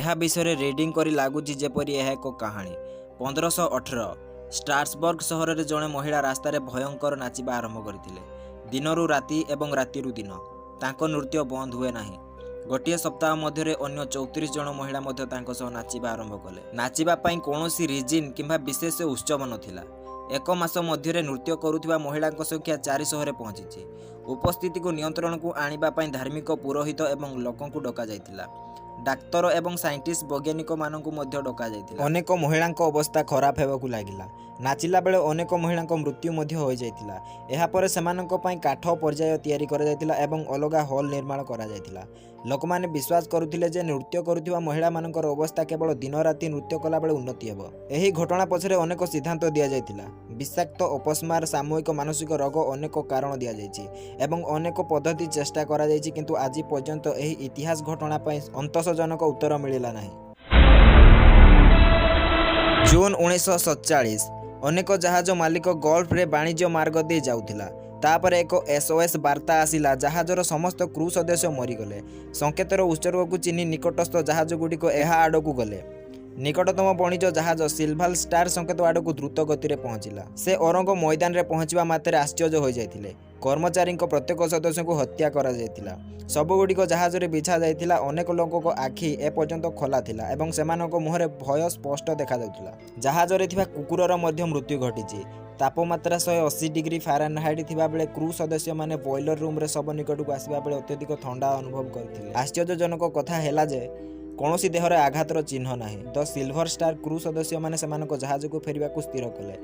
यह विषय रिडिंग करी लगुच जेपरी यह एक कहानी। 1518 स्ट्रासबर्ग सहर में जड़े महिला रास्त भयंकर नाचिबा आरंभ करथिले। दिनरु राति एवं रातिरु दिन तांको नृत्य बंद हुए नाही। गोटे सप्ताह मध्य अन्य 34 जन महिला नाचिबा आरंभ कले। नाचिबा पई कोनोसी रिजिन किंबा विशेष उत्सव नथिला। एक मास मध्य नृत्य करुथिबा महिला संख्या 400 रे पहुंची। उपस्थिति को नियंत्रण को आनिबा पई धार्मिक पुरोहित एवं लोकों को डका जायतिला। डाक्तर एवं साइंटिस्ट वैज्ञानिक मानकु मध्य डका जायतिला। अनेक महिला अवस्था खराब हेबाकु लागिला। नाचिला बेले अनेक महिला मृत्यु मध्य हो जायतिला। एहा परे सेमानक पई काठ पर्याय तयारी करा जायतिला एवं अलगा हॉल निर्माण करा जायतिला। लोकमाने विश्वास करुथिले जे नृत्य करुथिबा महिला मानकर अवस्था केवल दिन राति नृत्य कला बेले उन्नति हेबो। एही घटना पछरे अनेक सिद्धांत दिया जायतिला। विषाक्त अपस्मार सामूहिक मानसिक रोग अनेक कारण दिया जायछि एवं अनेक पद्धति चेष्टा करा जायछि, किंतु आज पर्यंत एही इतिहास घटना पई अंतसजनक उत्तर मिलिला नाही। जून 1947 अनेक जहाज मालिक गल्फ रे वाणिज्य मार्ग दे जाउथिला। तापर एक SOS वार्ता आसिला। जहाजर समस्त क्रू सदस्य मरीगले। संकेतर उत्सर्ग को चिन्ह निकटस्थ जहाज गुड़िक यह आड़क गले। निकटतम वाणिज जहाज सिल्वर स्टार संकेत आड़क द्रुत गति में पहुंचला। से औरंग मैदान में पहुंचवा मात्रे आश्चर्य हो जाते। कर्मचारी प्रत्येक सदस्य को हत्या करा जायतिला। सबुगुड़िक जहाज रे बिछा जायतिला। अनेक लोक आखि एपर्यंत खोला थिला एवं सेमानक मुहरे भय स्पष्ट देखा जाउतिला। जहाज रे थिबा कुकुरर मध्य मृत्यु घटिछि। तापमात्रा 180 डिग्री फारेनहाइट थिबा बेले क्रू सदस्य माने बॉयलर रूम रे सब निकट को आसीबा बेले अत्यधिक ठंडा अनुभव करथिले। आश्चर्यजनक कथा हैला जे कौनसी देहरे आघातर चिन्ह नाही। द सिल्वर स्टार क्रू सदस्य माने सेमानक जहाज को फेरिबा को स्थिर कले।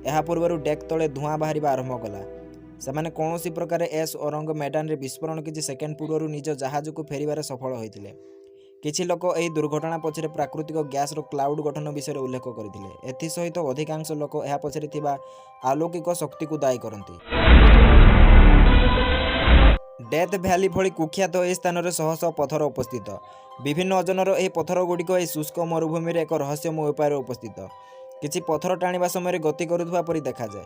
एहा पूर्वरु डेक तळे धुआं बाहरिबा आरंभ कला। सेमाने कौनसी प्रकार एस औरंग मैदान रे विस्फोरण किछि सेकेंड पूर्वरु निज जहाज को फेरिबारे सफल होइतिले। किछि लोक एही दुर्घटना पछरे प्राकृतिक गैस रो क्लाउड गठन विषय उल्लेख करथिले। एथि सहित अधिकांश लोक एहा पछरे थिबा अलौकिक शक्ति को दायी करंती। डेथ भैली भली कुख्यात एही स्थान रे शह शह पत्थर उपस्थित। विभिन्न ओजनर एही पत्थर गुड़िक एही शुष्क मरुभूमि रे एक रहस्यमय उपाय उपस्थित। किछि पत्थर टाणिबा समय गति करुथबा परि देखा जाय।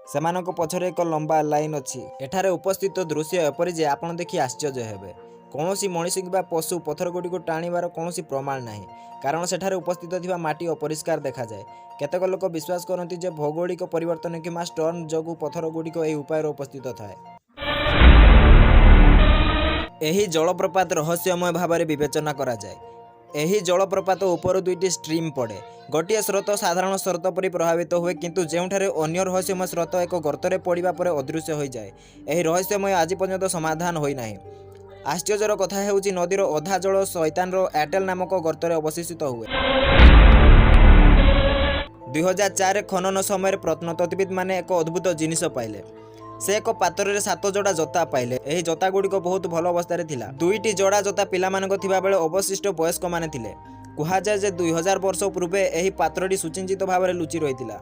सेमानक पछरे एक लंबा लाइन अछि। एठारे उपस्थित दृश्य एपरि जे आपण देखि आश्चर्य हेबे। कौनसी मनुष्य किंबा पशु पत्थर गुड़ी को टाणिबार कौनसी प्रमाण नाही, कारण सेठारे उपस्थित थिबा माटी अपरिष्कार देखा जाए। केतेक लोक विश्वास करती जे भौगोलिक परिवर्तन किंबा स्टॉर्म जोगु पत्थर गुड़िक एही उपाय उपस्थित थाए। एही जलप्रपात रहस्यमय भाव विवेचना करा जाए। एही जलप्रपात उपर दुईटी स्ट्रीम पड़े। गोटे स्रोत साधारण स्रोत परि प्रभावित हुए, किंतु जेउठारे अन्य रहस्यमय स्रोत एक गर्तरे पड़िबा परे अदृश्य हो जाए। एही रहस्यमय आज पर्यंत समाधान होई नाही। आश्चर्यर कथा हेउची नदीर अधा जल शैतानर एटेल नामक गर्तरे अवशेषित हुए। 2004 खनन समय प्रत्नतत्विद माने एक अद्भुत जिनिस पाइले। से एक पात्र रे 7 जोड़ा जोता पाइले। एही जोता गुड़िक बहुत भल अवस्था थिला। दुईटी जोड़ा जोता पिला मानक थिबा बेले अवशिष्ट वयस्क माने थिले। कुहा जाय जे 2000 वर्ष पूर्वे एही पात्रटी सुचिंतित भाव लुचि रहितिला।